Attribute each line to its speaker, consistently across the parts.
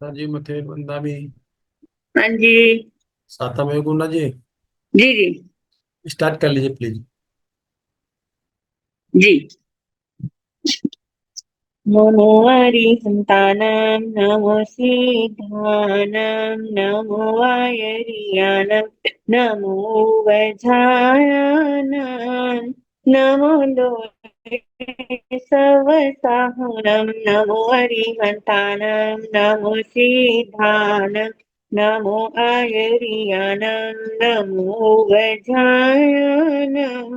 Speaker 1: जी मथे बंदा भी।
Speaker 2: हाँ जी।
Speaker 1: साता में गुंडा जी।
Speaker 2: जी जी।
Speaker 1: स्टार्ट कर लीजिए प्लीज।
Speaker 2: जी। नमो हरिहन्तानं नमो सिद्धानं नमो आयर्यानं नमो वधायानं नमो लोके सवसाहुनं नमो हरिहन्तानं नमो सिद्धानं नमो आयर्यानं नमो वधायानं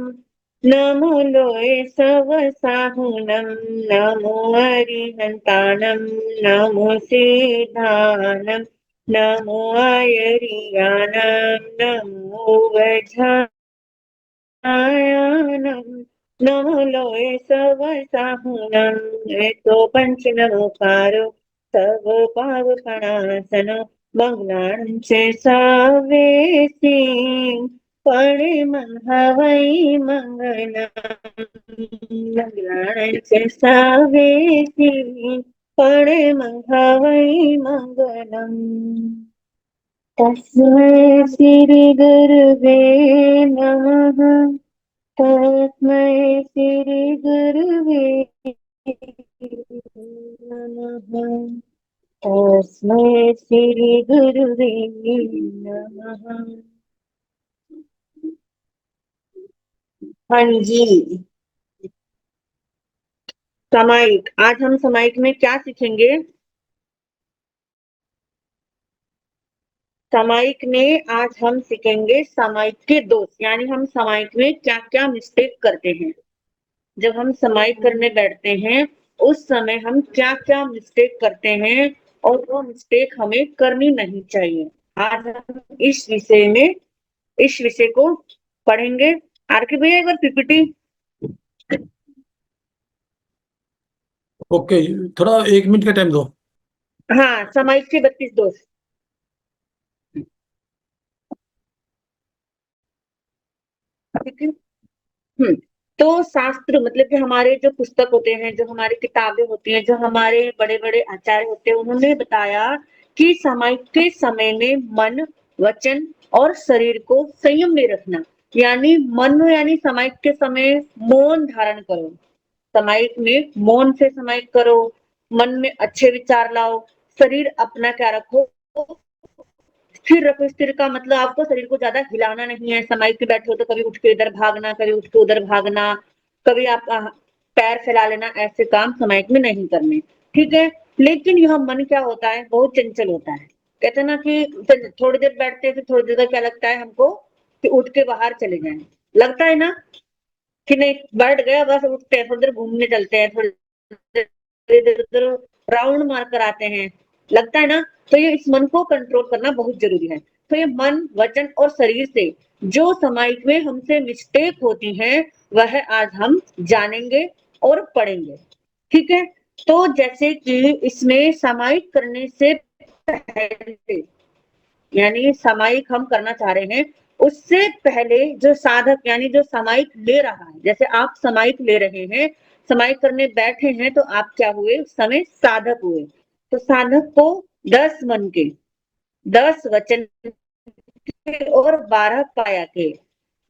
Speaker 2: नमो लोये सवसाहुनं नमो हरिहन्तानं नमो सिद्धानं नमो आयर्यानं नमो वधायानं नमो लोये सवसाहुनं तो पंच नमोकारो सब पावपणासनो मंगलां च सावेसी पणे हवै मंगलम् मंगलांचे सावेसी पणे हवै मंगलम् तस्मै श्री गुरुवे नमः तस्मै श्री गुरुवे नमः तस्मै श्री गुरुवे नमः। हाँ जी। सामायिक, आज हम सामायिक में क्या सीखेंगे? सामायिक में आज हम सीखेंगे सामायिक के दोष, यानी हम सामायिक में क्या क्या मिस्टेक करते हैं। जब हम सामायिक करने बैठते हैं उस समय हम क्या क्या मिस्टेक करते हैं और वो मिस्टेक हमें करनी नहीं चाहिए। आज हम इस विषय को पढ़ेंगे। आर के भैया एक बार पीपीटी।
Speaker 1: ओके, थोड़ा 1 मिनट का टाइम दो।
Speaker 2: हाँ, सामायिक के 32 दोष। ठीक है। तो शास्त्र मतलब कि हमारे जो पुस्तक होते हैं, जो हमारी किताबें होती हैं, जो हमारे बड़े बड़े आचार्य होते हैं, उन्होंने बताया कि सामायिक के समय में मन, वचन और शरीर को संयम में रखना। यानी मन यानी सामायिक के समय मौन धारण करो। सामायिक में मौन से सामायिक करो। मन में अच्छे विचार लाओ। शरीर अपना क्या रखो, स्थिर रखो। स्थिर का मतलब आपको शरीर को ज्यादा हिलाना नहीं है। सामायिक में बैठे हो तो कभी उठ के इधर भागना, कभी उठ के उधर भागना, कभी आप पैर फैला लेना, ऐसे काम सामायिक में नहीं करने। ठीक है। लेकिन यह मन क्या होता है, बहुत चंचल होता है। कहते हैं ना कि थोड़ी देर बैठते हैं, फिर थोड़ी देर क्या लगता है हमको कि उठ के बाहर चले जाएं। लगता है ना कि नहीं, बैठ गया बस उठते हैं, थोड़ी देर घूमने चलते हैं, थोड़ी इधर उधर राउंड मार कर आते हैं। लगता है ना। तो ये इस मन को कंट्रोल करना बहुत जरूरी है। तो ये मन, वचन और शरीर से जो सामायिक में हमसे मिस्टेक होती है वह आज हम जानेंगे और पढ़ेंगे। ठीक है। तो जैसे कि इसमें सामायिक करने से पहले, यानी सामायिक हम करना चाह रहे हैं, उससे पहले जो साधक यानी जो सामायिक ले रहा है, जैसे आप सामायिक ले रहे हैं, सामायिक करने बैठे हैं, तो आप क्या हुए उस समय? साधक हुए। तो साधक को 10 मन के, 10 वचन के और 12 काया के,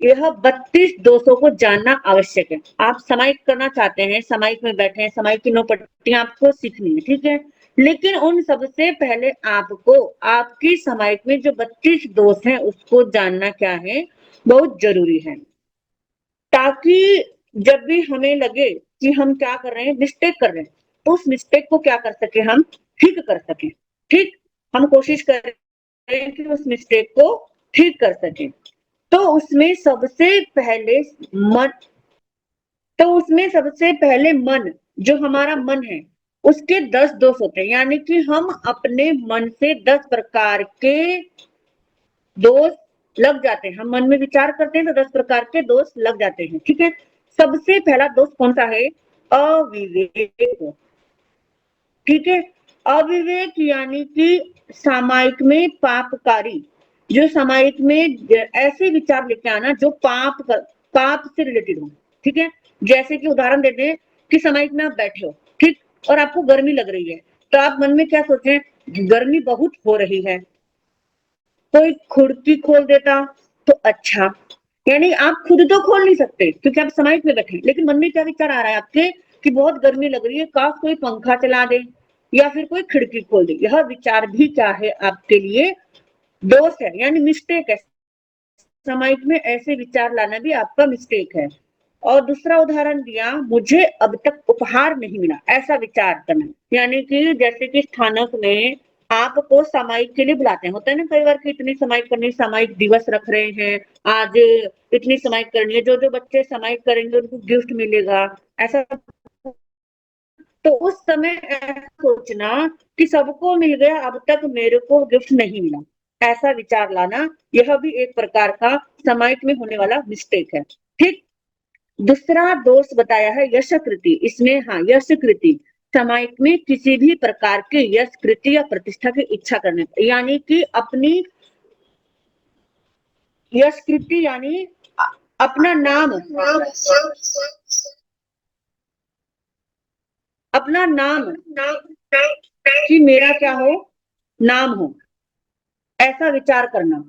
Speaker 2: यह 32 दोषों को जानना आवश्यक है। आप सामायिक करना चाहते हैं, सामायिक में बैठे हैं, सामायिक की 9 पट्टियां आपको सीखनी है। ठीक है। लेकिन उन सबसे पहले आपको आपकी सामायिक में जो 32 दोष हैं उसको जानना क्या है, बहुत जरूरी है। ताकि जब भी हमें लगे कि हम क्या कर रहे हैं, मिस्टेक कर रहे हैं, तो उस मिस्टेक को क्या कर सके, हम ठीक कर सके। ठीक। हम कोशिश कर रहे हैं कि उस मिस्टेक को ठीक कर सके। तो उसमें सबसे पहले मन, तो उसमें सबसे पहले मन, जो हमारा मन है, उसके 10 दोष होते हैं। यानी कि हम अपने मन से 10 प्रकार के दोष लग जाते हैं। हम मन में विचार करते हैं तो 10 प्रकार के दोष लग जाते हैं। ठीक है। सबसे पहला दोष कौन सा है? अविवेक। ठीक है। अविवेक यानी कि सामायिक में पापकारी, जो सामायिक में ऐसे विचार लेके आना जो पाप से रिलेटेड हो। ठीक है। जैसे कि उदाहरण देते हैं कि सामायिक में आप बैठे हो, ठीक, और आपको गर्मी लग रही है, तो आप मन में क्या सोचे? गर्मी बहुत हो रही है, कोई खिड़की खोल देता तो अच्छा। यानी आप खुद तो खोल नहीं सकते क्योंकि आप समाइट में बैठे, लेकिन मन में क्या विचार आ रहा है आपके कि बहुत गर्मी लग रही है, काश कोई पंखा चला दे या फिर कोई खिड़की खोल दे। यह विचार भी क्या है आपके लिए दोष है, यानी मिस्टेक है। समाइट में ऐसे विचार लाना भी आपका मिस्टेक है। और दूसरा उदाहरण दिया, मुझे अब तक उपहार नहीं मिला, ऐसा विचार करना। यानी कि जैसे कि स्थानक में आपको सामायिक के लिए बुलाते हैं, होता है ना कई बार कि इतनी समायिक करनी, सामायिक दिवस रख रहे हैं, आज इतनी समायिक करनी है, जो जो बच्चे समायिक करेंगे उनको गिफ्ट मिलेगा, ऐसा। तो उस समय ऐसा सोचना कि सबको मिल गया, अब तक मेरे को गिफ्ट नहीं मिला, ऐसा विचार लाना, यह भी एक प्रकार का समायिक में होने वाला मिस्टेक है। ठीक। दूसरा दोष बताया है यशकृति। इसमें हाँ, यशकृति समायिक में किसी भी प्रकार के यश, कृति या प्रतिष्ठा की इच्छा करने, यानी कि अपनी यशकृति यानी अपना नाम, अपना नाम कि मेरा क्या हो, नाम हो, ऐसा विचार करना।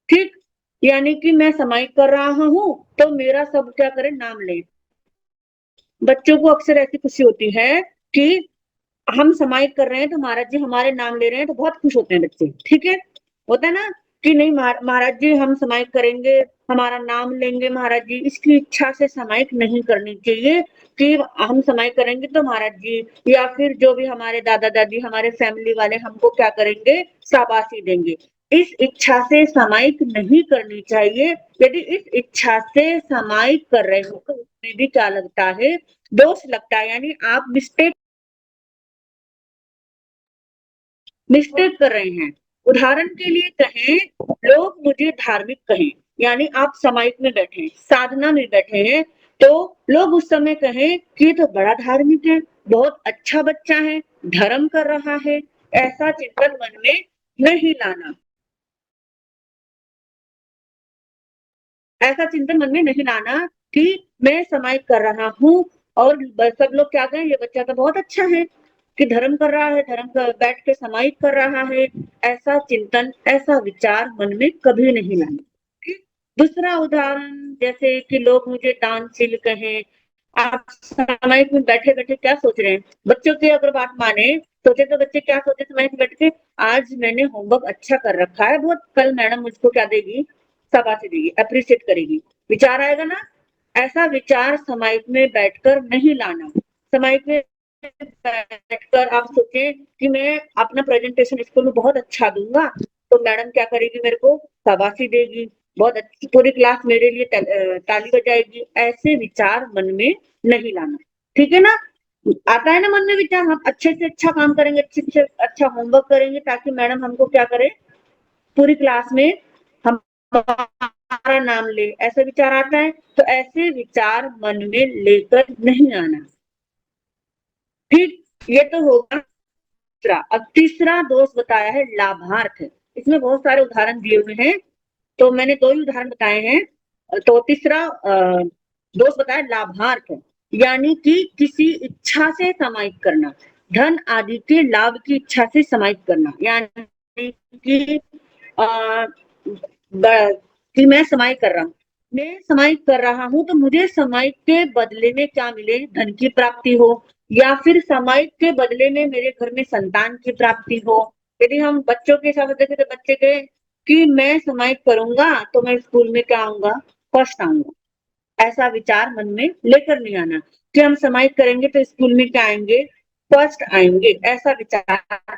Speaker 2: ठीक। यानी कि मैं समायिक कर रहा हूं तो मेरा सब क्या करे, नाम ले। बच्चों को अक्सर ऐसी खुशी होती है कि हम समायिक कर रहे हैं तो महाराज जी हमारे नाम ले रहे हैं, तो बहुत खुश होते हैं बच्चे। ठीक है, होता है ना कि नहीं महाराज जी हम समायिक करेंगे, हमारा नाम लेंगे महाराज जी। इसकी इच्छा से समायिक नहीं करनी चाहिए कि हम समायिक करेंगे तो महाराज जी या फिर जो भी हमारे दादा दादी, हमारे फैमिली वाले हमको क्या करेंगे, शाबाशी देंगे। इस इच्छा से समायिक नहीं करनी चाहिए। यदि इस इच्छा से समायिक कर रहे हो तो उसमें भी क्या लगता है, दोष लगता है। यानी आप मिस्टेक कर रहे हैं। उदाहरण के लिए कहें, लोग मुझे धार्मिक कहें, यानी आप समाइक में बैठे, साधना में बैठे हैं, तो लोग उस समय कहें कि ये तो बड़ा धार्मिक है, बहुत अच्छा बच्चा है, धर्म कर रहा है, ऐसा चिंतन मन में नहीं लाना। ऐसा चिंतन मन में नहीं लाना कि मैं समाइक कर रहा हूँ और सब लोग क्या कहें, ये बच्चा तो बहुत अच्छा है कि धर्म कर रहा है, धर्म कर बैठ के समाइक कर रहा है। ऐसा चिंतन, ऐसा विचार मन में कभी नहीं लाना। ठीक? दूसरा उदाहरण, जैसे कि लोग मुझे दानशील कहें। आप सामायिक में बैठे बैठे क्या सोच रहे हैं, बच्चों की अगर बात माने, सोचे तो बच्चे क्या सोचे सामायिक में बैठ के, आज मैंने होमवर्क अच्छा कर रखा है बहुत, कल मैडम मुझको क्या देगी, शाबाशी देगी, अप्रिशिएट करेगी, विचार आएगा ना। ऐसा विचार समायिक में बैठकर नहीं लाना। समायिक में बैठकर आप सोचे कि मैं अपना प्रेजेंटेशन स्कूल में बहुत अच्छा दूंगा तो मैडम क्या करेगी, मेरे को शाबाशी देगी, बहुत अच्छी, पूरी क्लास मेरे लिए ताली बजाएगी। ऐसे विचार मन में नहीं लाना। ठीक है ना। आता है ना मन में विचार, हम अच्छे से अच्छा काम करेंगे, अच्छे से अच्छा होमवर्क करेंगे ताकि मैडम हमको क्या करे, पूरी क्लास में हमारा नाम ले, ऐसा विचार आता है। तो ऐसे विचार मन में लेकर नहीं आना। ठीक। ये तो होगा दूसरा। अब तीसरा दोष बताया है लाभार्थ। इसमें बहुत सारे उदाहरण दिए हुए हैं, तो मैंने दो ही उदाहरण बताए हैं। तो तीसरा दोष बताया लाभार्थ, यानी कि किसी इच्छा से समायिक करना, धन आदि के लाभ की इच्छा से समायिक करना। यानी कि आ, कि मैं समायिक कर रहा हूँ, मैं समायिक कर रहा हूँ तो मुझे समायिक के बदले में क्या मिले, धन की प्राप्ति हो, या फिर समायिक के बदले में मेरे घर में संतान की प्राप्ति हो। यदि हम बच्चों के साथ देखें तो बच्चे कहे कि मैं समायिक करूंगा तो मैं स्कूल में क्या आऊंगा, फर्स्ट आऊंगा। ऐसा विचार मन में लेकर नहीं आना कि हम समायिक करेंगे तो स्कूल में क्या आएंगे, फर्स्ट आएंगे। ऐसा विचार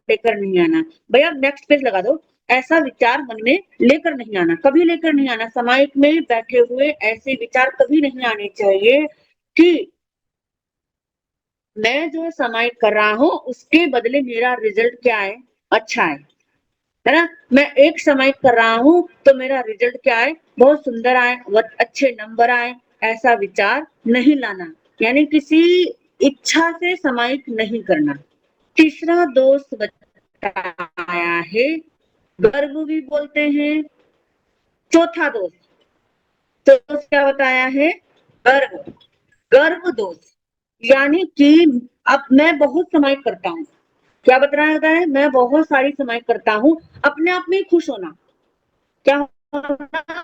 Speaker 2: लेकर नहीं आना। भैया नेक्स्ट पेज लगा दो। ऐसा विचार मन में लेकर नहीं आना, कभी लेकर नहीं आना। समायिक में बैठे हुए ऐसे विचार कभी नहीं आने चाहिए कि मैं जो समायिक कर रहा हूँ उसके बदले मेरा रिजल्ट क्या है, अच्छा है ना। मैं एक समायिक कर रहा हूँ तो मेरा रिजल्ट क्या है, बहुत सुंदर आए, बहुत अच्छे नंबर आए। ऐसा विचार नहीं लाना, यानी किसी इच्छा से समायिक नहीं करना। तीसरा दोष बताया है, गर्व भी बोलते हैं। चौथा दोष, तो क्या बताया है, गर्व, गर्व दोष, यानी कि अब मैं बहुत समायिक करता हूँ क्या बताया है? मैं बहुत सारी समाइक करता हूँ, अपने आप में ही खुश होना। क्या होना?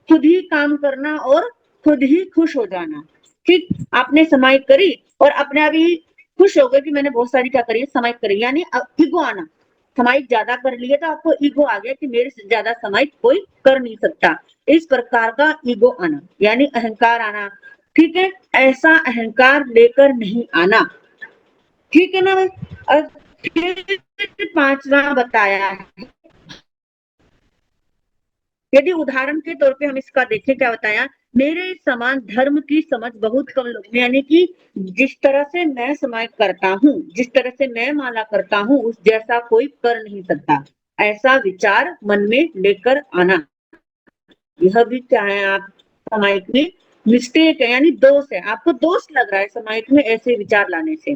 Speaker 2: खुद ही काम करना और खुद ही खुश हो जाना। ठीक, आपने समाइक करी और अपने आप ही खुश हो गए कि मैंने बहुत सारी क्या करी है, समाइक करी, यानी ईगो आना। समाइक ज्यादा कर लिए तो आपको ईगो आ गया कि मेरे से ज्यादा समाइक कोई कर नहीं सकता। इस प्रकार का ईगो आना यानी अहंकार आना। ठीक है, ऐसा अहंकार लेकर नहीं आना। ठीक है ना। और फिर पांचवा बताया है, यदि उदाहरण के तौर पे हम इसका देखें, क्या बताया, मेरे समान धर्म की समझ बहुत कम लोग, यानी कि जिस तरह से मैं समाज करता हूँ, जिस तरह से मैं माला करता हूँ, उस जैसा कोई कर नहीं सकता। ऐसा विचार मन में लेकर आना। यह भी क्या है, आप समाज में मिस्टेक है, यानी दोष है, आपको दोष लग रहा है समाज में ऐसे विचार लाने से।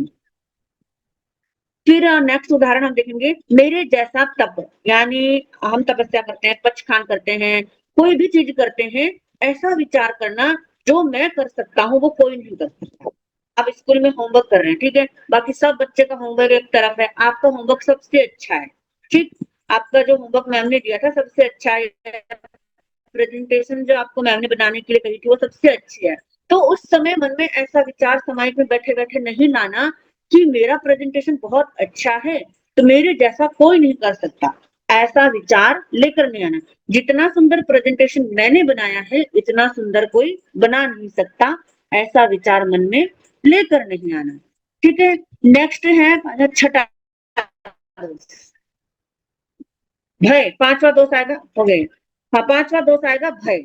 Speaker 2: फिर नेक्स्ट उदाहरण हम देखेंगे, मेरे जैसा तप, यानी हम तपस्या करते हैं, पचखान करते हैं, कोई भी चीज करते हैं, ऐसा विचार करना, जो मैं कर सकता हूँ वो कोई नहीं कर सकता। आप स्कूल में होमवर्क कर रहे हैं, ठीक है, बाकी सब बच्चे का होमवर्क एक तरफ है, आपका होमवर्क सबसे अच्छा है। ठीक, आपका जो होमवर्क मैम ने दिया था सबसे अच्छा है, प्रेजेंटेशन जो आपको मैम ने बनाने के लिए कही थी वो सबसे अच्छी है। तो उस समय मन में ऐसा विचार समाज में बैठे बैठे नहीं लाना कि मेरा प्रेजेंटेशन बहुत अच्छा है, तो मेरे जैसा कोई नहीं कर सकता। ऐसा विचार लेकर नहीं आना। जितना सुंदर प्रेजेंटेशन मैंने बनाया है, इतना सुंदर कोई बना नहीं सकता। ऐसा विचार मन में लेकर नहीं आना। ठीक है, नेक्स्ट है छठा भय। पांचवा दोष आएगा, हो गए। हाँ, पांचवा दोष आएगा भय।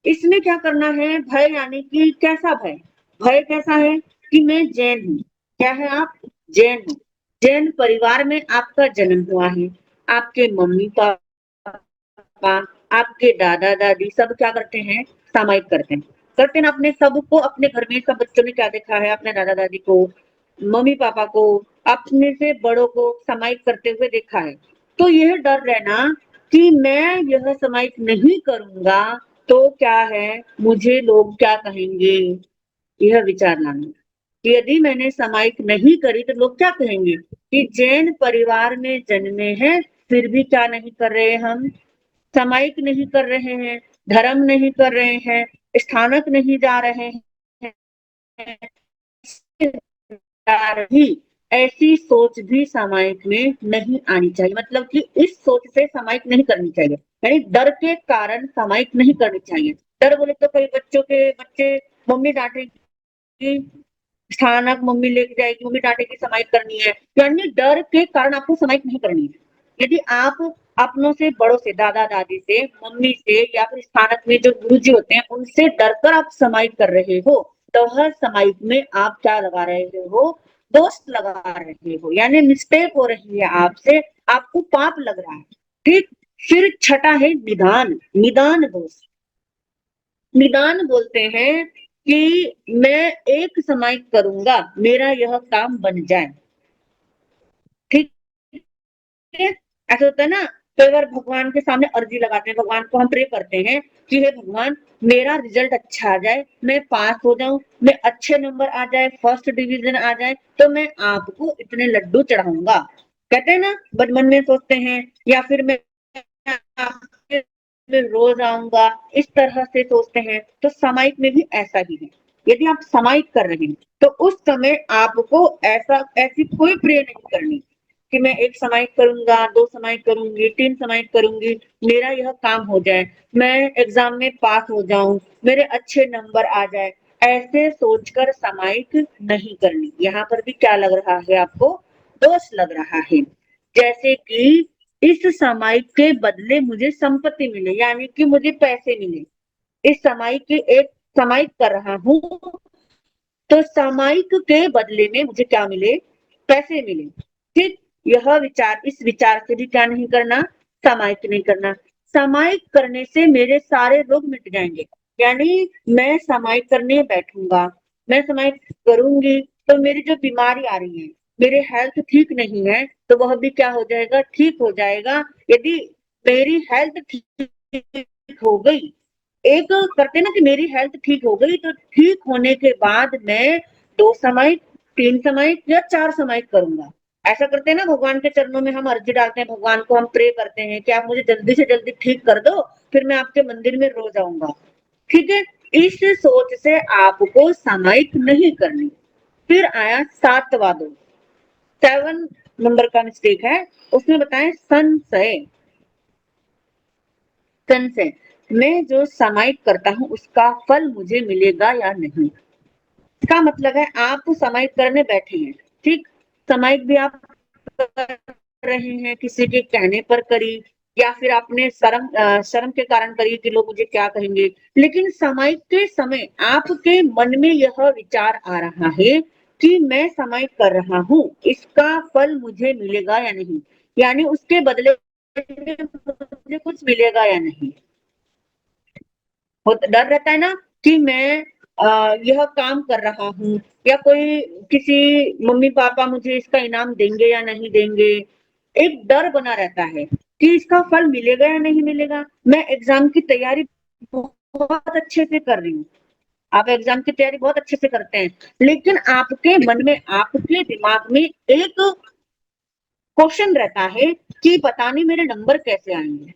Speaker 2: इसमें क्या करना है, भय यानी कि कैसा भय, भय कैसा है कि मैं जैन हूँ। क्या है आप? जैन हूँ। जैन परिवार में आपका जन्म हुआ है, आपके मम्मी पापा, आपके दादा दादी सब क्या करते हैं, सामायिक करते हैं। करते ना, अपने सबको अपने घर में सब बच्चों ने क्या देखा है, अपने दादा दादी को, मम्मी पापा को, अपने से बड़ों को सामायिक करते हुए देखा है। तो यह डर रहना कि मैं यह सामायिक नहीं करूंगा तो क्या है, मुझे लोग क्या कहेंगे, यह विचार लाना कि यदि मैंने सामायिक नहीं करी तो लोग क्या कहेंगे कि जैन परिवार में जन्मे हैं, फिर भी क्या नहीं कर रहे हम, सामायिक नहीं कर रहे हैं, धर्म नहीं कर रहे हैं, स्थानक नहीं जा रहे हैं, ही ऐसी सोच भी सामायिक में नहीं आनी चाहिए। मतलब कि इस सोच से सामायिक नहीं करनी चाहिए, यानी डर के कारण सामायिक नहीं करनी चाहिए। डर बोले तो कई बच्चों के बच्चे मम्मी डांटेगी, स्थानक मम्मी लेके जाएगी, मम्मी डांटेगी, समाइक करनी है, यानी डर के कारण आपको समाइक नहीं करनी है। यदि आप अपनों से बड़ों से, दादा दादी से, मम्मी से, या फिर स्थानक में जो गुरु जी होते हैं उनसे डरकर आप समाइक कर रहे हो, तो हर समाइक में आप क्या लगा रहे हो, दोस्त लगा रहे हो, यानी मिस्टेक हो रही है आपसे, आपको पाप लग रहा है। ठीक, फिर छठा है निदान। निदान दोष, निदान बोलते हैं कि मैं एक समाइक करूंगा, मेरा यह काम बन जाए। ठीक है, ऐसा होता है ना, कई बार भगवान के सामने अर्जी लगाते हैं, भगवान को हम प्रे करते हैं कि हे भगवान, मेरा रिजल्ट अच्छा आ जाए, मैं पास हो जाऊं, मैं अच्छे नंबर आ जाए, फर्स्ट डिवीजन आ जाए, तो मैं आपको इतने लड्डू चढ़ाऊंगा। कहते हैं ना, मन में सोचते हैं, या फिर मैं रोज आऊंगा, इस तरह से सोचते हैं। तो सामायिक में भी ऐसा ही है, यदि आप सामायिक कर रहे हैं तो उस समय आपको ऐसी कोई प्रे नहीं करनी कि मैं एक सामायिक करूंगा, दो सामायिक करूंगी, तीन सामायिक करूंगी, मेरा यह काम हो जाए, मैं एग्जाम में पास हो जाऊं, मेरे अच्छे नंबर आ जाए। ऐसे सोचकर सामायिक नहीं करनी। यहाँ पर भी क्या लग रहा है आपको, दोष लग रहा है। जैसे कि इस सामायिक के बदले मुझे संपत्ति मिले, यानी कि मुझे पैसे मिले। इस सामायिक के एक सामायिक कर रहा हूँ, तो सामायिक के बदले में मुझे क्या मिले, पैसे मिले। ठीक, यह विचार, इस विचार से भी क्या नहीं करना, सामायिक नहीं करना। सामायिक करने से मेरे सारे रोग मिट जाएंगे, यानी मैं सामायिक करने बैठूंगा, मैं सामायिक करूंगी तो मेरी जो बीमारी आ रही है, मेरे हेल्थ ठीक नहीं है, तो वह भी क्या हो जाएगा, ठीक हो जाएगा। यदि मेरी हेल्थ ठीक हो गई, एक करते ना कि मेरी हेल्थ ठीक हो गई, तो ठीक होने के बाद मैं 2 सामायिक, 3 सामायिक या 4 सामायिक करूंगा। ऐसा करते हैं ना, भगवान के चरणों में हम अर्जी डालते हैं, भगवान को हम प्रे करते हैं कि आप मुझे जल्दी से जल्दी ठीक कर दो, फिर मैं आपके मंदिर में रोज आऊंगा। ठीक है, इस सोच से आपको सामायिक नहीं करनी। फिर आया 7वां दोष, 7 नंबर का मिस्टेक है, उसमें बताएं संशय। संशय, मैं जो सामायिक करता हूं उसका फल मुझे मिलेगा या नहीं। इसका मतलब है आप सामायिक करने बैठे हैं, ठीक, सामायिक भी आप कर रहे हैं, किसी के कहने पर करी या फिर आपने शर्म के कारण करी कि लोग मुझे क्या कहेंगे, लेकिन सामायिक के समय आपके मन में यह विचार आ रहा है कि मैं सामायिक कर रहा हूं, इसका फल मुझे मिलेगा या नहीं, यानी उसके बदले मुझे कुछ मिलेगा या नहीं। डर रहता है ना कि मैं यह काम कर रहा हूँ, या कोई किसी मम्मी पापा मुझे इसका इनाम देंगे या नहीं देंगे, एक डर बना रहता है कि इसका फल मिलेगा या नहीं मिलेगा। मैं एग्जाम की तैयारी बहुत अच्छे से कर रही हूँ, आप एग्जाम की तैयारी बहुत अच्छे से करते हैं, लेकिन आपके मन में, आपके दिमाग में एक क्वेश्चन रहता है कि पता नहीं मेरे नंबर कैसे आएंगे।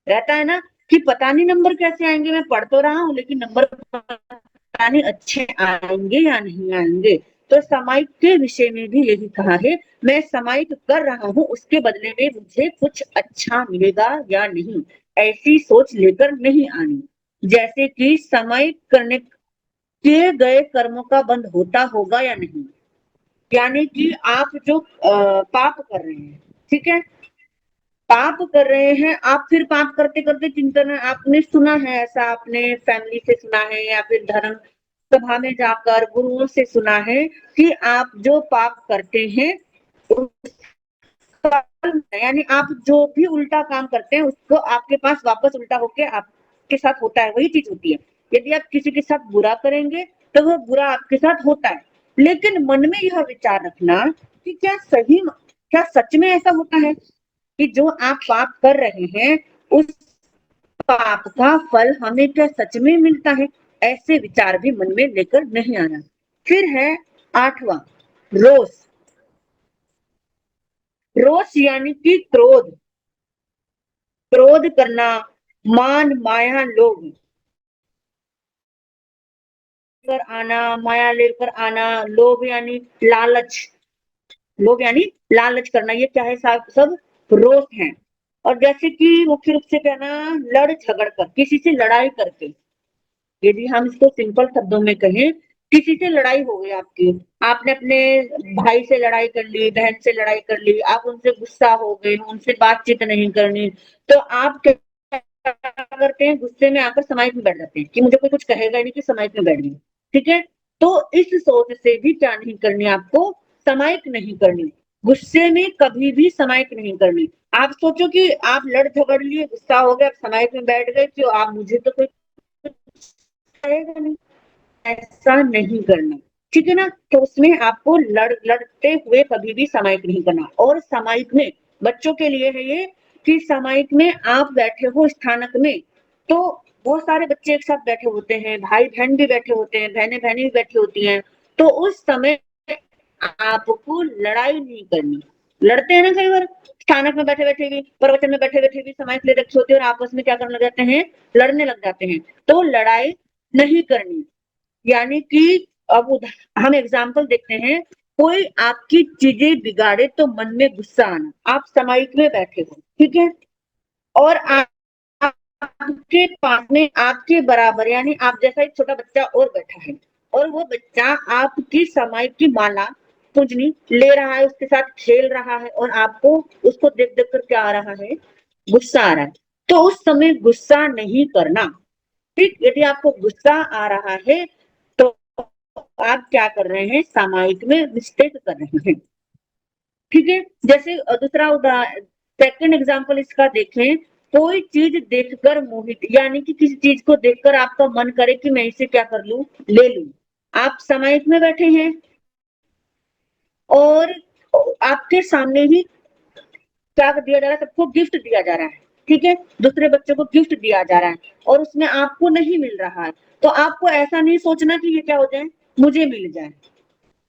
Speaker 2: रहता है ना कि पता नहीं नंबर कैसे आएंगे, मैं पढ़ तो रहा हूँ लेकिन नंबर पता नहीं अच्छे आएंगे या नहीं आएंगे। तो सामायिक के विषय में भी यही कहा है, मैं सामायिक कर रहा हूँ, उसके बदले में मुझे कुछ अच्छा मिलेगा या नहीं, ऐसी सोच लेकर नहीं आनी। जैसे कि सामायिक करने किए गए कर्मों का बंध होता होगा या नहीं, यानी कि आप जो पाप कर रहे हैं, ठीक है, पाप कर रहे हैं आप, फिर पाप करते करते चिंतन, आपने सुना है ऐसा, आपने फैमिली से सुना है या फिर धर्म सभा में जाकर गुरुओं से सुना है कि आप जो पाप करते हैं यानी आप जो भी उल्टा काम करते हैं उसको आपके पास वापस उल्टा होके आपके साथ होता है, वही चीज होती है। यदि आप किसी के साथ बुरा करेंगे तो वो बुरा आपके साथ होता है, लेकिन मन में यह विचार रखना कि क्या सच में ऐसा होता है कि जो आप पाप कर रहे हैं उस पाप का फल हमें क्या सच में मिलता है, ऐसे विचार भी मन में लेकर नहीं आना। फिर है 8वां, रोष। रोष यानी कि क्रोध, क्रोध करना, मान माया लोभ कर आना, माया लेकर आना, लोभ यानी लालच, लोभ यानी लालच करना, ये क्या है साहब, सब रोष है। और जैसे कि मुख्य रूप से कहना, लड़ झगड़ कर, किसी से लड़ाई करके, यदि हम इसको सिंपल शब्दों में कहें, किसी से लड़ाई हो गई आपकी, आपने अपने भाई से लड़ाई कर ली, बहन से लड़ाई कर ली, आप उनसे गुस्सा हो गए, उनसे बातचीत नहीं करनी, तो आप क्या करते हैं, गुस्से में आकर समाहित में बैठ जाते हैं कि मुझे कोई कुछ कहेगा नहीं, कि समाहित में बैठ गई। ठीक है, तो इस सोच से भी क्या नहीं करनी आपको, समाहित नहीं करनी, गुस्से में कभी भी समाहित नहीं करनी। आप सोचो कि आप लड़ झगड़ लिए, गुस्सा हो गया, आप समाहित में बैठ गए, क्यों, आप मुझे तो कोई कहेगा नहीं, ऐसा नहीं करना। ठीक है ना, तो उसमें आपको लड़ते हुए कभी भी सामायिक नहीं करना। और सामायिक में बच्चों के लिए है ये कि सामायिक में आप बैठे हो स्थानक में, तो बहुत सारे बच्चे एक साथ बैठे होते हैं, भाई बहन भी बैठे होते हैं, बहनें बहनें भी बैठी होती हैं, तो उस समय आपको लड़ाई नहीं करनी। लड़ते हैं ना कई बार, स्थानक में बैठे बैठे भी, प्रवचन में बैठे बैठे भी सामायिक ले रखी होती है और आपस में क्या करने लग जाते हैं, लड़ने लग जाते हैं, तो लड़ाई नहीं करनी। यानी कि अब हम एग्जाम्पल देखते हैं, कोई आपकी चीजें बिगाड़े तो मन में गुस्सा आना, आप समाइक में बैठे हो, ठीक है, और आपके पास में आपके बराबर यानी आप जैसा एक छोटा बच्चा और बैठा है, और वो बच्चा आपकी समाइक की माला पूजनी ले रहा है, उसके साथ खेल रहा है, और आपको उसको देख देख कर क्या आ रहा है, गुस्सा आ रहा है, तो उस समय गुस्सा नहीं करना। ठीक, यदि आपको गुस्सा आ रहा है तो आप क्या कर रहे हैं, सामायिक में मिस्टेक कर रहे हैं। ठीक है, जैसे दूसरा उदाहरण, सेकंड एग्जांपल इसका देखें, कोई चीज देखकर मोहित, यानी कि किसी चीज को देखकर आपका मन करे कि मैं इसे क्या कर लूं, ले लूं, आप सामायिक में बैठे हैं और आपके सामने ही क्या दिया जा रहा है, सबको गिफ्ट दिया जा रहा है, ठीक है, दूसरे बच्चों को गिफ्ट दिया जा रहा है और उसमें आपको नहीं मिल रहा है, तो आपको ऐसा नहीं सोचना कि ये क्या हो जाए, मुझे मिल जाए,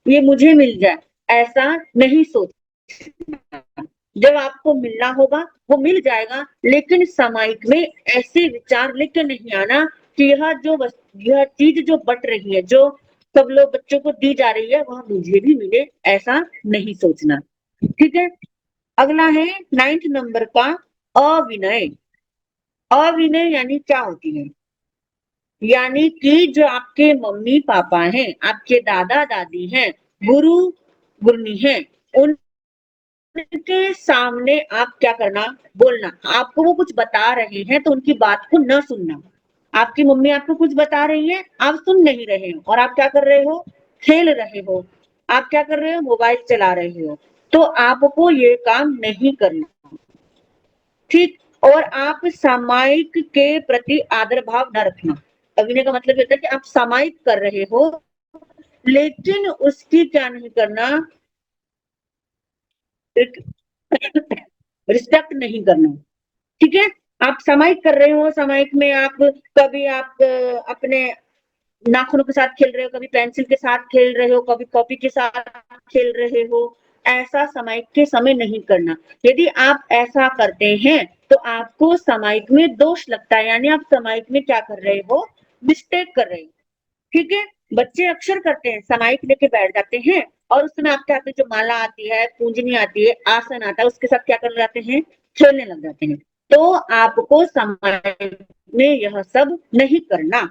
Speaker 2: ये मुझे मिल जाए, ऐसा नहीं सोचना। जब आपको मिलना होगा वो मिल जाएगा, लेकिन सामयिक में ऐसे विचार लेके नहीं आना कि यह चीज जो बट रही है, जो सब लोग बच्चों को दी जा रही है, वह मुझे भी मिले, ऐसा नहीं सोचना। ठीक है। अगला है 9th नंबर का अविनय। अविनय यानी क्या होती है? यानी कि जो आपके मम्मी पापा हैं, आपके दादा दादी हैं, गुरु गुरनी हैं, उनके सामने आप क्या करना, बोलना। आपको वो कुछ बता रहे हैं तो उनकी बात को न सुनना। आपकी मम्मी आपको कुछ बता रही है, आप सुन नहीं रहे हो और आप क्या कर रहे हो, खेल रहे हो। आप क्या कर रहे हो, मोबाइल चला रहे हो। तो आपको ये काम नहीं करना। ठीक। और आप सामायिक के प्रति आदर भाव न रखना। अभिनय का मतलब होता है कि आप सामायिक कर रहे हो, लेकिन उसकी क्या नहीं करना, रिस्पेक्ट नहीं करना। ठीक है। आप सामायिक कर रहे हो, सामायिक में आप कभी आप अपने नाखूनों के साथ खेल रहे हो, कभी पेंसिल के साथ खेल रहे हो, कभी कॉपी के साथ खेल रहे हो। ऐसा सामायिक के समय नहीं करना। यदि आप ऐसा करते हैं तो आपको सामायिक में दोष लगता है, यानी आप सामायिक में क्या कर रहे हो, मिस्टेक कर रहे हो। ठीक है। बच्चे अक्सर करते हैं, सामायिक लेके बैठ जाते हैं और उस समय आप क्या, जो माला आती है, पूंजनी आती है, आसन आता है, उसके साथ क्या कर जाते हैं, खेलने लग जाते हैं। तो आपको सामायिक में यह सब नहीं करना।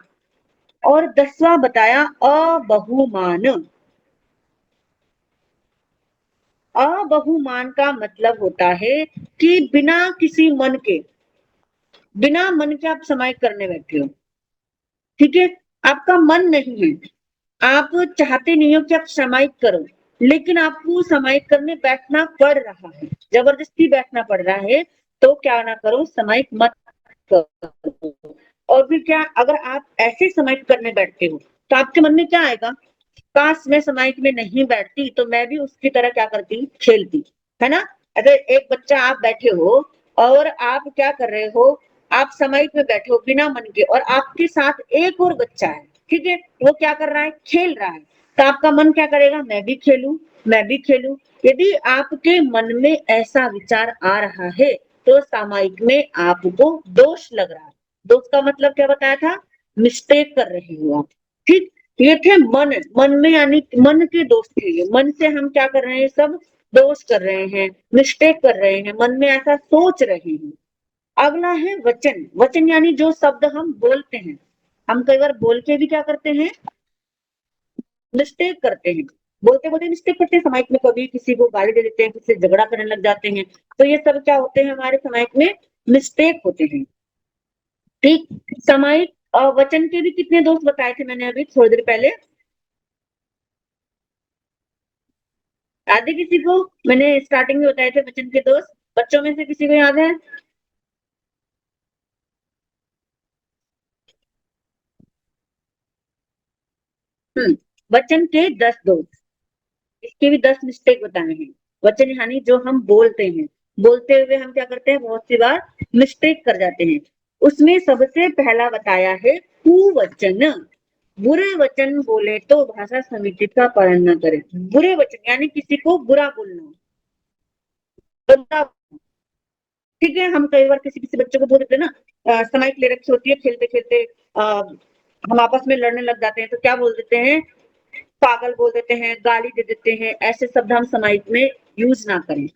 Speaker 2: और 10वां बताया अबहुमान। अबहुमान का मतलब होता है कि बिना मन के आप सामायिक करने बैठे हो। ठीक है। आपका मन नहीं है, आप चाहते नहीं हो कि आप सामायिक करो, लेकिन आपको सामायिक करने बैठना पड़ रहा है, जबरदस्ती बैठना पड़ रहा है। तो क्या ना करो, सामायिक मत करो। और फिर क्या, अगर आप ऐसे सामायिक करने बैठते हो तो आपके मन में क्या आएगा, काश मैं सामायिक में नहीं बैठती तो मैं भी उसकी तरह क्या करती, खेलती, है ना। अगर एक बच्चा, आप बैठे हो और आप क्या कर रहे हो, आप सामायिक में बैठे हो बिना मन के, और आपके साथ एक और बच्चा है, ठीक है, वो क्या कर रहा है, खेल रहा है। तो आपका मन क्या करेगा, मैं भी खेलूं, मैं भी खेलूं। यदि आपके मन में ऐसा विचार आ रहा है तो सामायिक में आपको दोष लग रहा है। दोष का मतलब क्या बताया था, मिस्टेक कर रहे हो आप। ठीक। ये थे मन, मन में यानी मन के दोष थे ये। मन से हम क्या कर रहे हैं, सब दोष कर रहे हैं, मिस्टेक कर रहे हैं, मन में ऐसा सोच रहे हैं। अगला है वचन। वचन यानी जो शब्द हम बोलते हैं। हम कई बार बोल के भी क्या करते हैं, मिस्टेक करते हैं। बोलते बोलते मिस्टेक करते हैं, सामायिक में कभी किसी को गाली दे देते हैं, किसी से झगड़ा करने लग जाते हैं। तो ये सब क्या होते हैं, हमारे सामायिक में मिस्टेक होते हैं। ठीक। सामायिक वचन के भी कितने दोष बताए थे मैंने अभी थोड़ी देर पहले, याद है किसी को, मैंने स्टार्टिंग में बताए थे वचन के दोष, बच्चों में से किसी को याद है? वचन के 10 दोष, इसके भी 10 मिस्टेक बताए हैं। वचन यानी जो हम बोलते हैं, बोलते हुए हम क्या करते हैं, बहुत सी बार मिस्टेक कर जाते हैं। उसमें सबसे पहला बताया है कुवचन। बुरे वचन बोले तो भाषा समिति का पालन न करें। बुरे वचन यानी किसी को बुरा बोलना, गंदा। ठीक है। हम कई बार किसी किसी बच्चे को बोल देते हैं ना, सामायिक ले रखी होती है, खेलते खेलते हम आपस में लड़ने लग जाते हैं तो क्या बोल देते हैं, पागल बोल देते हैं, गाली दे देते हैं। ऐसे शब्द हम सामायिक में यूज ना करें।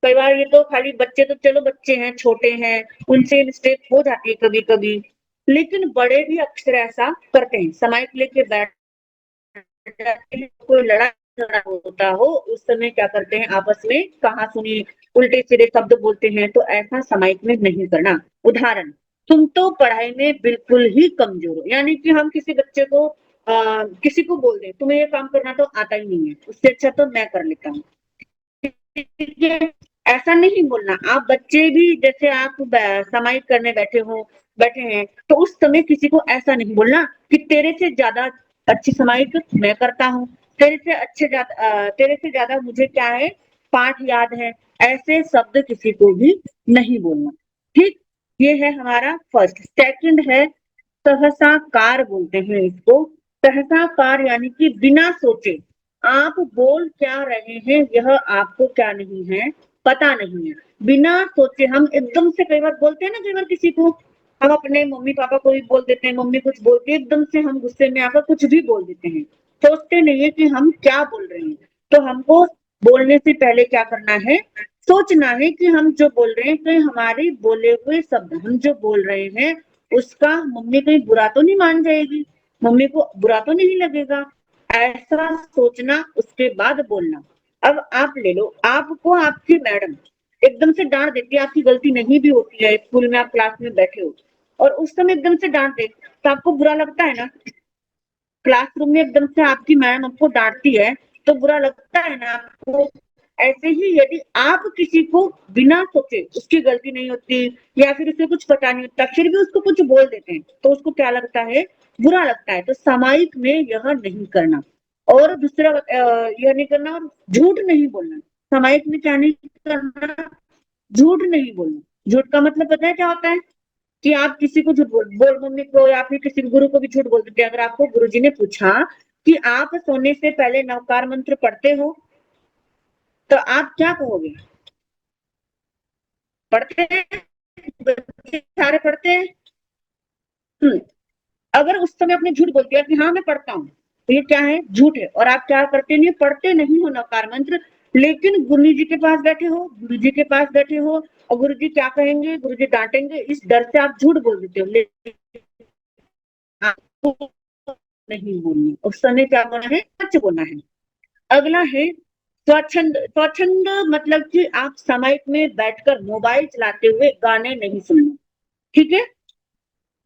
Speaker 2: कई बार ये तो खाली बच्चे, तो चलो बच्चे हैं, छोटे हैं, उनसे मिस्टेक हो जाती है कभी कभी, लेकिन बड़े भी अक्सर ऐसा करते हैं। सामायिक लेके बैठ जाते हैं, कोई लड़ाई झगड़ा होता हो उस समय क्या करते हैं, आपस में कहा सुनी उल्टे सीधे शब्द बोलते हैं। तो ऐसा सामायिक में नहीं करना। उदाहरण, तुम तो पढ़ाई में बिल्कुल ही कमजोर हो, यानी कि हम किसी बच्चे को किसी को बोल दें तुम्हें ये काम करना तो आता ही नहीं है, उससे अच्छा तो मैं कर लेता हूँ। ठीक है। ऐसा नहीं बोलना। आप बच्चे भी, जैसे आप सामायिक करने बैठे हैं, तो उस समय किसी को ऐसा नहीं बोलना कि तेरे से ज्यादा अच्छी सामायिक मैं करता हूँ, तेरे से ज्यादा मुझे क्या है, पाठ याद है। ऐसे शब्द किसी को भी नहीं बोलना। ठीक। ये है हमारा फर्स्ट। सेकंड है सहसाकार, बोलते हैं इसको। सहसाकार यानी कि बिना सोचे, आप बोल क्या रहे हैं यह आपको क्या नहीं है, पता नहीं है। बिना सोचे हम एकदम से कई बार बोलते हैं ना, कई बार किसी को हम अपने मम्मी पापा को भी बोल देते हैं, मम्मी कुछ बोलती है एकदम से हम गुस्से में आकर कुछ भी बोल देते हैं, सोचते नहीं है कि हम क्या बोल रहे हैं। तो हमको बोलने से पहले क्या करना है, सोचना है कि हम जो बोल रहे हैं कि हमारे बोले हुए शब्द हम जो बोल रहे हैं उसका मम्मी कहीं बुरा तो नहीं मान जाएगी, मम्मी को बुरा तो नहीं लगेगा, ऐसा सोचना उसके बाद बोलना। अब आप ले लो, आपको आपकी मैडम एकदम से डांट देती है, आपकी गलती नहीं भी होती है, स्कूल में आप क्लास में बैठे हो और उस समय एकदम से डांट दे तो आपको बुरा लगता है ना। क्लासरूम में एकदम से आपकी मैडम आपको डांटती है तो बुरा लगता है ना आपको। ऐसे ही यदि आप किसी को बिना सोचे, उसकी गलती नहीं होती या फिर उसे कुछ पता नहीं होता फिर भी उसको कुछ बोल देते हैं तो उसको क्या लगता है, बुरा लगता है। तो सामायिक में यह नहीं करना। और दूसरा यह नहीं करना, और झूठ नहीं बोलना। सामायिक में क्या नहीं करना, झूठ नहीं बोलना। झूठ का मतलब पता है क्या होता है, कि आप किसी को झूठ बोल मम्मी को या फिर किसी गुरु को भी झूठ बोल देते हैं। अगर आपको गुरुजी ने पूछा कि आप सोने से पहले नवकार मंत्र पढ़ते हो तो आप क्या कहोगे, पढ़ते हैं, बच्चे सारे पढ़ते हैं। हम्म, अगर उस समय आपने झूठ बोल दिया कि हाँ मैं पढ़ता हूँ तो ये क्या है, झूठ है। और आप क्या करते नहीं, पढ़ते नहीं हो नवकार मंत्र, लेकिन गुरु जी के पास बैठे हो, गुरु जी के पास बैठे हो और गुरु जी क्या कहेंगे, गुरु जी डांटेंगे, इस डर से आप झूठ बोल देते हो। लेकिन आपको नहीं बोलनी, उस समय क्या बोलना है, सच बोलना है। अगला है स्वच्छंद। स्वच्छंद मतलब कि आप सामायिक में बैठकर मोबाइल चलाते हुए गाने नहीं सुनना। ठीक है,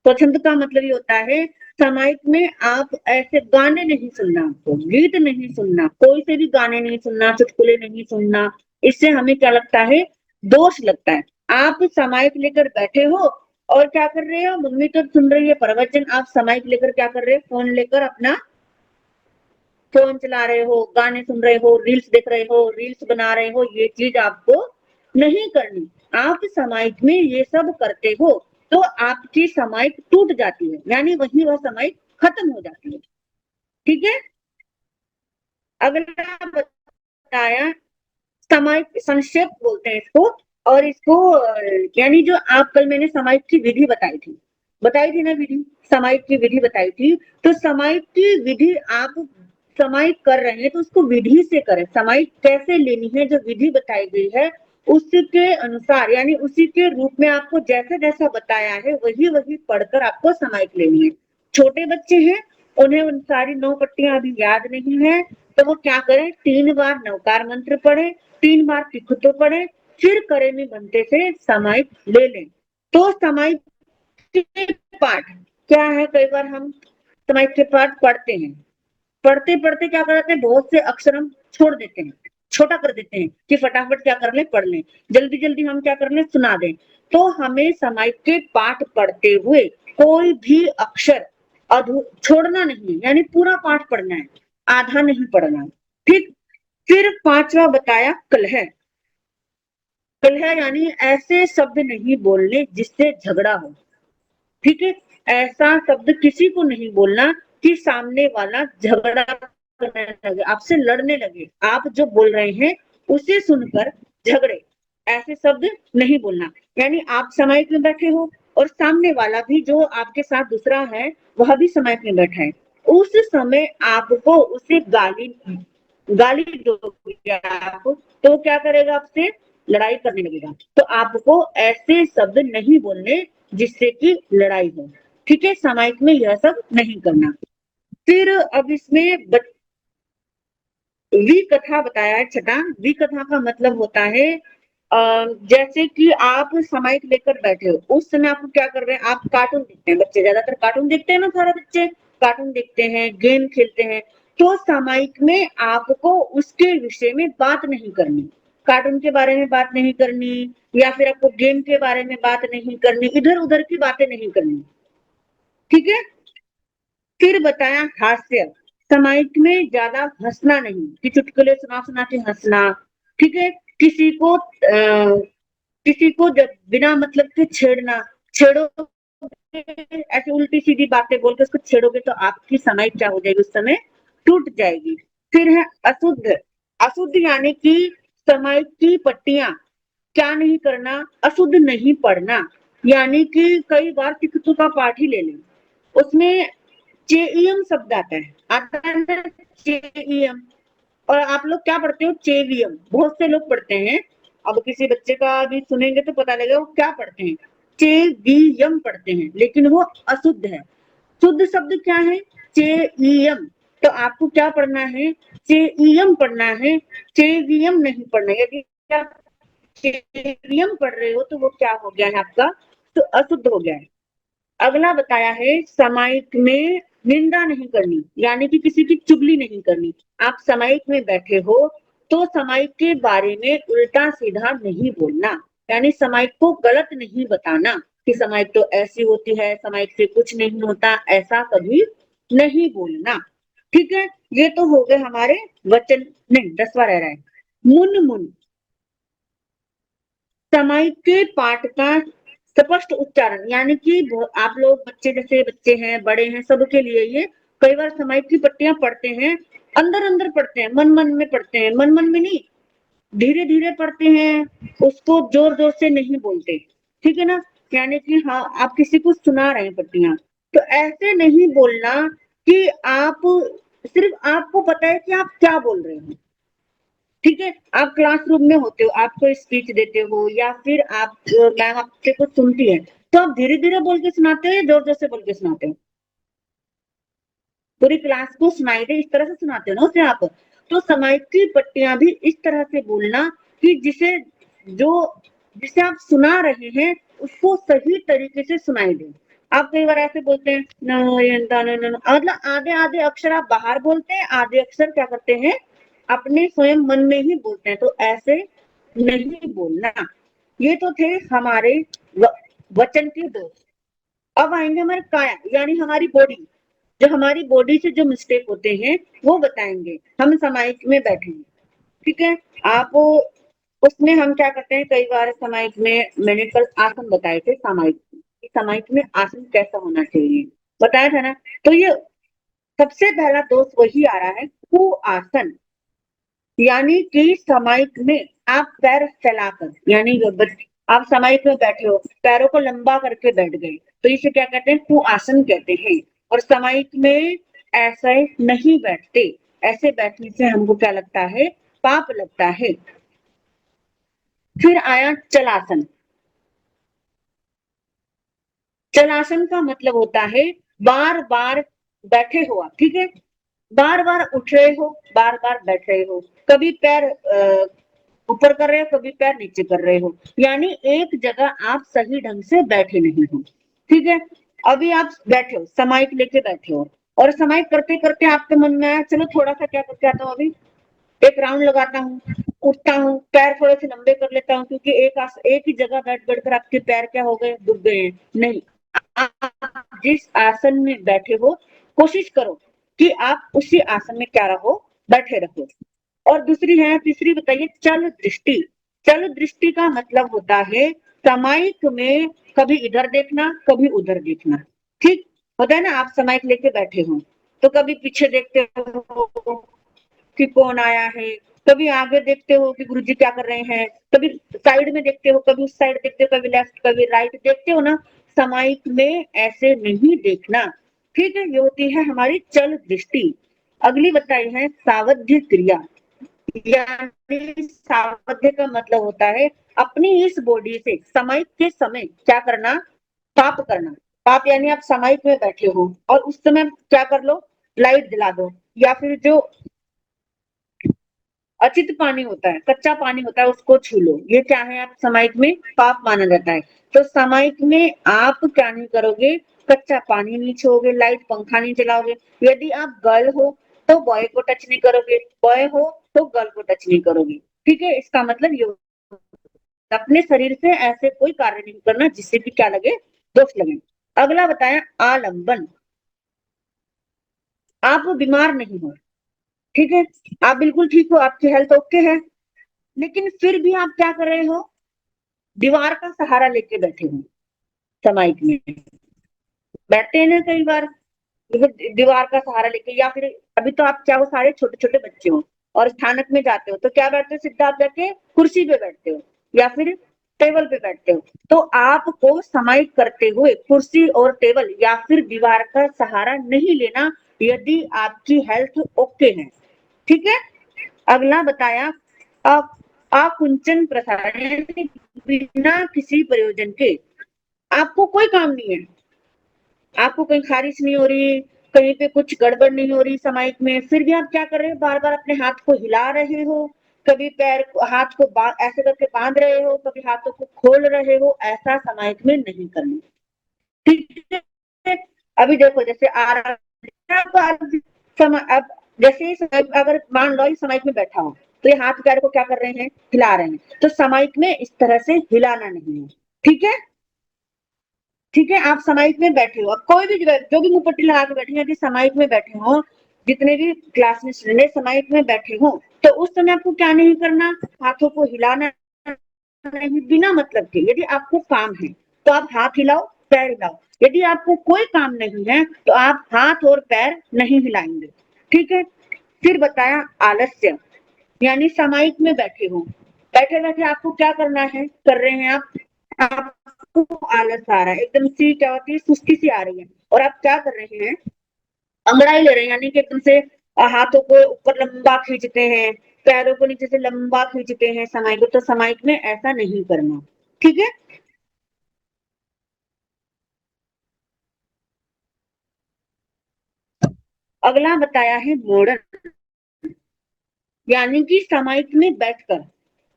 Speaker 2: स्वच्छंद का मतलब ये होता है सामायिक में आप ऐसे गाने नहीं सुनना, आपको गीत नहीं सुनना, कोई से भी गाने नहीं सुनना, चुटकुले नहीं सुनना। इससे हमें क्या लगता है, दोष लगता है। आप सामायिक लेकर बैठे हो और क्या कर रहे हो, मम्मी तो सुन रही है प्रवचन, आप सामायिक लेकर क्या कर रहे हो, फोन लेकर अपना फोन चला रहे हो, गाने सुन रहे हो, रील्स देख रहे हो, रील्स बना रहे हो। ये चीज आपको नहीं करनी। आप सामायिक में ये सब करते हो तो आपकी सामायिक टूट जाती है, यानी वही वह सामायिक खत्म हो जाती है। ठीक है, अगला बताया सामायिक संक्षेप बोलते हैं इसको। और इसको यानी जो आप कल मैंने सामायिक की विधि बताई थी ना विधि, सामायिक की विधि बताई थी। तो सामायिक की विधि आप सामायिक कर रहे हैं तो उसको विधि से करें। सामायिक कैसे लेनी है, जो विधि बताई गई है उसके अनुसार, यानी उसी के रूप में आपको जैसा जैसा बताया है वही वही पढ़कर आपको सामायिक लेनी है। छोटे बच्चे हैं, उन्हें उन सारी 9 पट्टियां अभी याद नहीं है, तो वो क्या करें, 3 बार नवकार मंत्र पढ़े, 3 बार तिखुतो पढ़े, फिर करे में बनते से सामायिक ले लें। तो सामायिक के पाठ क्या है, कई बार हम सामायिक के पाठ पढ़ते हैं, पढ़ते पढ़ते क्या करते हैं, बहुत से अक्षर हम छोड़ देते हैं, छोटा कर देते हैं कि फटाफट क्या कर ले, पढ़ लें, जल्दी जल्दी हम क्या कर लें, सुना दें। तो हमें सामायिक के पाठ पढ़ते हुए कोई भी अक्षर छोड़ना नहीं, यानी पूरा पाठ पढ़ना है, आधा नहीं पढ़ना। ठीक, फिर 5वां बताया कलह। कलह यानी ऐसे शब्द नहीं बोलने जिससे झगड़ा हो। ठीक है, ऐसा शब्द किसी को नहीं बोलना कि सामने वाला झगड़ा करने लगे, आपसे लड़ने लगे, आप जो बोल रहे हैं उसे सुनकर झगड़े, ऐसे शब्द नहीं बोलना। यानी आप सामायिक में बैठे हो और सामने वाला भी जो आपके साथ दूसरा है वह भी सामायिक में बैठा है, उस समय आपको उसे गाली गाली दोगे आप, तो क्या करेगा, आपसे लड़ाई करने लगेगा। तो आपको ऐसे शब्द नहीं बोलने जिससे कि लड़ाई हो। ठीक है, सामायिक में यह सब नहीं करना। फिर अब इसमें विकथा बताया है, छठा। विकथा का मतलब होता है जैसे कि आप सामायिक लेकर बैठे हो, उस समय आप क्या कर रहे हैं, आप कार्टून देखते हैं, बच्चे ज्यादातर कार्टून देखते हैं ना, सारे बच्चे कार्टून देखते हैं, गेम खेलते हैं। तो सामायिक में आपको उसके विषय में बात नहीं करनी, कार्टून के बारे में बात नहीं करनी, या फिर आपको गेम के बारे में बात नहीं करनी, इधर उधर की बातें नहीं करनी। ठीक है, फिर बताया हास्य। सामायिक में ज्यादा हंसना नहीं, कि चुटकुले सुना सुना के हंसना। ठीक है, किसी को जब बिना मतलब के छेड़ो, ऐसे उल्टी सीधी बातें बोल के उसको छेड़ोगे तो आपकी सामायिक क्या हो जाएगी, उस समय टूट जाएगी। फिर है अशुद्ध। अशुद्ध यानी कि समय की पट्टियां क्या नहीं करना, अशुद्ध नहीं पढ़ना। यानी कि कई बार टिकटों का पाठ ही ले लें, उसमें चेईएम शब्द आता है ना, चेईएम। और आप लोग क्या पढ़ते हो, चेवीएम, बहुत से लोग पढ़ते हैं। अब किसी बच्चे का भी सुनेंगे तो पता लगेगा वो क्या पढ़ते हैं, चेवीएम पढ़ते हैं, लेकिन वो अशुद्ध है। शुद्ध शब्द क्या है, चेईएम। तो आपको क्या पढ़ना है, चेईएम पढ़ना है, चेवीएम नहीं पढ़ना है। यदि आप चेवीएम पढ़ रहे हो तो वो क्या हो गया है आपका, तो अशुद्ध हो गया है। अगला बताया है सामायिक में निंदा नहीं करनी, यानी कि किसी की चुगली नहीं करनी। आप सामायिक में बैठे हो तो सामायिक के बारे में उल्टा सीधा नहीं बोलना, यानी सामायिक को गलत नहीं बताना कि सामायिक तो ऐसी होती है, सामायिक से कुछ नहीं होता, ऐसा कभी नहीं बोलना। ठीक है, ये तो हो गए हमारे वचन। नहीं, 10वां रह रहा है, मुन मुन। सामायिक के पाठ का स्पष्ट उच्चारण, यानी कि आप लोग बच्चे, जैसे बच्चे हैं, बड़े हैं, सबके लिए ये कई बार सामायिक की पट्टियां पढ़ते हैं, अंदर अंदर पढ़ते हैं, मन मन में पढ़ते हैं, मन मन में नहीं, धीरे धीरे पढ़ते हैं, उसको जोर जोर से नहीं बोलते। ठीक है ना, यानी कि हाँ, आप किसी को सुना रहे हैं पट्टियां, तो ऐसे नहीं बोलना कि आप, सिर्फ आपको पता है कि आप क्या बोल रहे हो। ठीक है, आप क्लासरूम में होते हो, आपको स्पीच देते हो, या फिर आप मैम आपसे कुछ सुनती है, तो आप धीरे धीरे बोल के सुनाते हो या जोर जोर से बोल के सुनाते हो, पूरी क्लास को सुनाई दे इस तरह से सुनाते हो ना उसे आप। तो सामायिक की पट्टियां भी इस तरह से बोलना कि जो जिसे आप सुना रहे हैं उसको सही तरीके से सुनाई दे। आप कई बार ऐसे बोलते हैं मतलब आधे आधे अक्षर आप बाहर बोलते हैं, आधे अक्षर क्या करते हैं, अपने स्वयं मन में ही बोलते हैं, तो ऐसे नहीं बोलना। ये तो थे हमारे वचन के दोष। अब आएंगे हमारे काया, यानी हमारी बॉडी। जो हमारी बॉडी से जो मिस्टेक होते हैं वो बताएंगे, हम सामायिक में बैठेंगे। ठीक है, आप उसमें हम क्या करते हैं, कई बार सामायिक में मैंने कल आसन बताए थे, सामायिक में आसन कैसा होना चाहिए बताया था ना। तो ये सबसे पहला दोष वही आ रहा है, कुआसन। यानी कि सामायिक में आप पैर फैलाकर, यानी आप सामायिक में बैठे हो, पैरों को लंबा करके बैठ गए, तो इसे क्या कहते हैं, कुआसन कहते हैं। और सामायिक में ऐसे नहीं बैठते, ऐसे बैठने से हमको क्या लगता है, पाप लगता है। फिर आया चलासन। चलासन का मतलब होता है बार बार बैठे हो आप, ठीक है, बार बार उठ रहे हो, बार बार बैठ रहे हो, कभी पैर ऊपर कर रहे हो, कभी पैर नीचे कर रहे हो, यानी एक जगह आप सही ढंग से बैठे नहीं हो। ठीक है, अभी आप बैठे हो, सामायिक लेके बैठे हो, और सामायिक करते करते आपके मन में आया, चलो थोड़ा सा क्या करके आता हूँ, अभी एक राउंड लगाता हूँ, उठता हूँ, पैर थोड़े से लंबे कर लेता हूँ, क्योंकि एक ही जगह बैठ बैठकर आपके पैर क्या हो गए, दुख गए हैं। नहीं, आप जिस आसन में बैठे हो कोशिश करो कि आप उसी आसन में क्या रहो, बैठे रहो। और दूसरी है, तीसरी बताइए, चल दृष्टि। चल दृष्टि का मतलब होता है सामायिक में कभी इधर देखना, कभी उधर देखना। ठीक होता है ना, आप सामायिक लेके बैठे हो तो कभी पीछे देखते हो कि कौन आया है, कभी आगे देखते हो कि गुरुजी क्या कर रहे हैं, कभी साइड में देखते हो, कभी उस साइड देखते हो, कभी लेफ्ट कभी राइट देखते हो ना। सामायिक में ऐसे नहीं देखना। ठीक है, ये होती है हमारी चल दृष्टि। अगली बताई है सावध्य क्रिया। यानी सावध्य का मतलब होता है अपनी इस बॉडी से सामायिक के समय क्या करना, पाप करना। पाप यानी आप सामायिक में बैठे हो और उस समय क्या कर लो, लाइट जला दो, या फिर जो अचित पानी होता है, कच्चा पानी होता है, उसको छू लो, ये क्या है, आप सामायिक में पाप माना जाता है। तो सामायिक में आप क्या नहीं करोगे, कच्चा पानी नहीं छूओगे, लाइट पंखा नहीं चलाओगे। यदि आप गर्ल हो तो बॉय को टच नहीं करोगे, बॉय हो तो गर्ल को टच नहीं करोगे। ठीक है, इसका मतलब ये, अपने शरीर से ऐसे कोई कार्य नहीं करना जिससे कि क्या लगे, दोष लगे। अगला बताया आलंबन। आप बीमार नहीं हो, ठीक है, आप बिल्कुल ठीक हो, आपकी हेल्थ ओके है, लेकिन फिर भी आप क्या कर रहे हो, दीवार का सहारा लेके बैठे हो। सामायिक में बैठते हैं ना कई बार, दीवार का सहारा लेके, या फिर अभी तो आप चाहो सारे छोटे छोटे बच्चे हो और स्थानक में जाते हो तो क्या बैठते हो, सीधा आप जाके कुर्सी पे बैठते हो या फिर टेबल पे बैठते हो। तो आपको समाहित करते हुए कुर्सी और टेबल या फिर दीवार का सहारा नहीं लेना यदि आपकी हेल्थ ओके है। ठीक है। अगला बताया आकुंचन प्रसारण, बिना किसी प्रयोजन के, आपको कोई काम नहीं है, आपको कहीं खारिश नहीं हो रही, कहीं पे कुछ गड़बड़ नहीं हो रही समाइक में, फिर भी आप क्या कर रहे हो, बार बार अपने हाथ को हिला रहे हो, कभी पैर हाथ को ऐसे करके बांध रहे हो, कभी हाथों को खोल रहे हो, ऐसा समाइक में नहीं करना। ठीक है। अभी देखो जैसे आ रहा अब जैसे ही अगर मान लो समाइक में बैठा हो तो ये हाथ पैर को क्या कर रहे हैं, हिला रहे हैं, तो समाइक में इस तरह से हिलाना नहीं है। ठीक है। ठीक है। आप समाइक में बैठे हो, अब कोई भी जो भी मुंह पट्टी लगा के बैठे हैं, यदि समाइक में बैठे हो, जितने भी क्लास में स्टूडेंट समाइक में बैठे हो, तो उस समय आपको क्या नहीं करना, हाथों को हिलाना नहीं बिना मतलब के। यदि आपको काम है तो आप हाथ हिलाओ, पैर हिलाओ, यदि आपको कोई काम नहीं है तो आप हाथ और पैर नहीं हिलाएंगे। ठीक है। फिर बताया आलस्य, यानी समाइक में बैठे हो, बैठे बैठे आपको क्या करना है, कर रहे हैं आपको आलस आ रहा है, एकदम सी क्या होती है, सुस्ती सी आ रही है, और आप क्या कर रहे हैं, अंगड़ाई ले रहे हैं, यानी कि एकदम से हाथों को ऊपर लंबा खींचते हैं, पैरों को नीचे से लंबा खींचते हैं समाइक को, तो समाइक में ऐसा नहीं करना। ठीक है। अगला बताया है मोड़न, यानी कि समाइक में बैठकर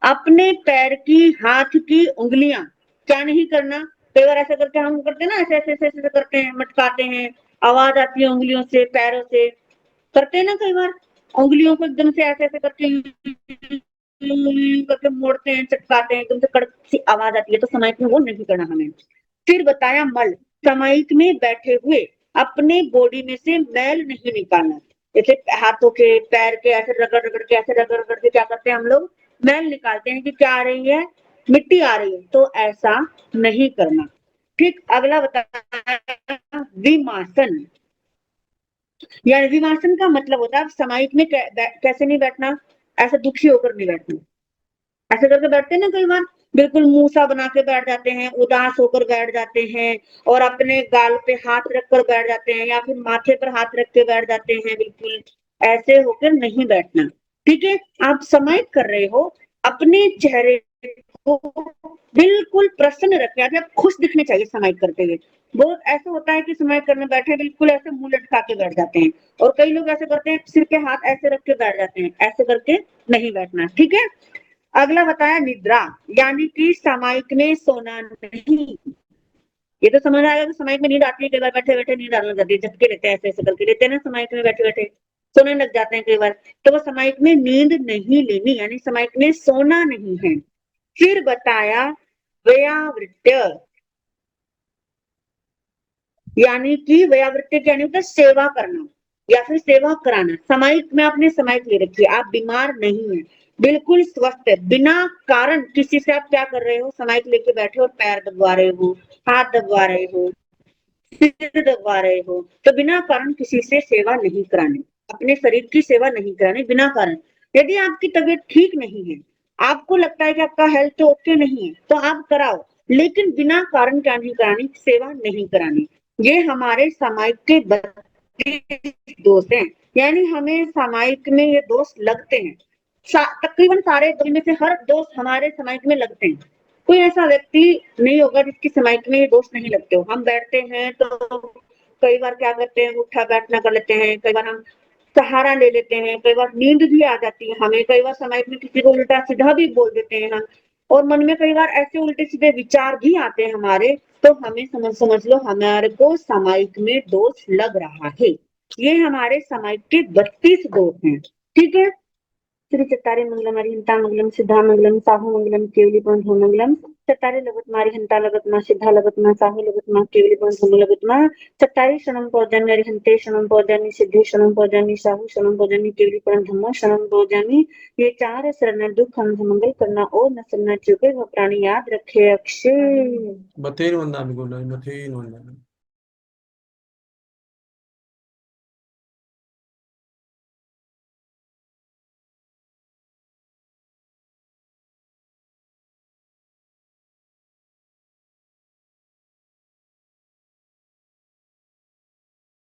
Speaker 2: अपने पैर की, हाथ की उंगलियां क्या नहीं करना, कई बार ऐसा करके हम करते हैं ना, ऐसे ऐसे ऐसे ऐसे करते हैं, मटकाते हैं, आवाज आती है उंगलियों से, पैरों से करते हैं ना, कई बार उंगलियों को एकदम से ऐसे ऐसे करके मोड़ते हैं, चटकाते हैं, एकदम से कड़क सी आवाज आती है, तो समाइक में वो नहीं करना हमें। फिर बताया मल, समाइक में बैठे हुए अपने बॉडी में से मैल नहीं निकालना, जैसे हाथों के पैर के ऐसे रगड़ रगड़ के, ऐसे रगड़ रगड़ के क्या करते हैं हम लोग, मैल निकालते हैं कि क्या आ रही है, मिट्टी आ रही है, तो ऐसा नहीं करना। ठीक। अगला बताया विमासन, यानी विमासन का मतलब होता है समाइक में कैसे नहीं बैठना, ऐसे दुखी होकर नहीं बैठना, ऐसे करके बैठते हैं ना कई बार, बिल्कुल मुंह सा बना के बैठ जाते हैं, उदास होकर बैठ जाते हैं, और अपने गाल पे हाथ रखकर बैठ जाते हैं, या फिर माथे पर हाथ रख के बैठ जाते हैं, बिल्कुल ऐसे होकर नहीं बैठना। ठीक है। आप समाहित कर रहे हो, अपने चेहरे को बिल्कुल प्रसन्न रखें, आप खुश दिखने चाहिए समाहित करते हुए। बहुत ऐसा होता है कि समाहित करने बैठे बिल्कुल ऐसे मुंह लटका के बैठ जाते हैं, और कई लोग ऐसे करते हैं, सिर पे हाथ ऐसे रख के बैठ जाते हैं, ऐसे करके नहीं बैठना। ठीक है। अगला बताया निद्रा, यानी कि समाइक में सोना नहीं। ये तो समझ आएगा कि समाइक में नींद आती है, कई बार बैठे बैठे नींद आने लग जाती है, झटके लेते हैं, ऐसे ऐसे करके लेते हैं ना समाइक में बैठे बैठे, सोने लग जाते हैं कई बार, तो वो समाइक में नींद नहीं लेनी, यानी समाइक में सोना नहीं है। फिर बताया व्यावृत्य, यानी कि व्यावृत्ति क्या नहीं होता, सेवा करना या फिर सेवा कराना। समाइक में आपने समाइक ले रखी है, आप बीमार नहीं है, बिल्कुल स्वस्थ है, बिना कारण किसी से आप क्या कर रहे हो, समाइक लेके बैठे और पैर दबवा रहे हो, हाथ दबवा रहे हो, सिर दबवा रहे हो, तो बिना कारण किसी से सेवा नहीं करानी, अपने शरीर की सेवा नहीं करानी बिना कारण। यदि आपकी तबीयत ठीक नहीं है, आपको लगता है कि आपका हेल्थ तो ओके नहीं है, तो आप कराओ, लेकिन बिना कारण क्या नहीं करानी, सेवा नहीं करानी। ये हमारे सामायिक के 32 दोष हैं, यानी हमें सामायिक में ये दोष लगते हैं। तकरीबन सारे में से हर दोष हमारे सामायिक में लगते हैं, कोई ऐसा व्यक्ति नहीं होगा जिसकी समाइक में ये दोष नहीं लगते हो। हम बैठते हैं तो कई बार क्या करते हैं, उठा बैठना कर लेते हैं, कई बार हम सहारा ले लेते हैं, कई बार नींद भी आ जाती है हमें, कई बार समाइक में किसी को उल्टा सीधा भी बोल देते हैं हम, और मन में कई बार ऐसे उल्टे सीधे विचार भी आते हैं हमारे, तो हमें समझ लो हमारे को समाइक में दोष लग रहा है। ये हमारे समाइक के 32 दोष हैं। ठीक है। श्री चत्तारे मंगलम अरिहंता मंगलम सिद्धा मंगलम साहू मंगलम केवली बंधु मंगलम। चत्तारे लगतमा अरिहंता लगतमा सिद्धा लगतमा साहू लगतमा केवली बंधु लगतमा। चत्तारे शरणम पौजन्य अरिहंते शरणम पौजन्य सिद्धि शरणम पौजन्य साहू शरणम पौजन्य केवली धम्म शरणम पौजन्य। ये 4 शरण दुख हम मंगल करना और न सुनना चुके, वह प्राणी याद रखे अक्षय।
Speaker 1: बतेर वंदा भी बोला, बतेर वंदा।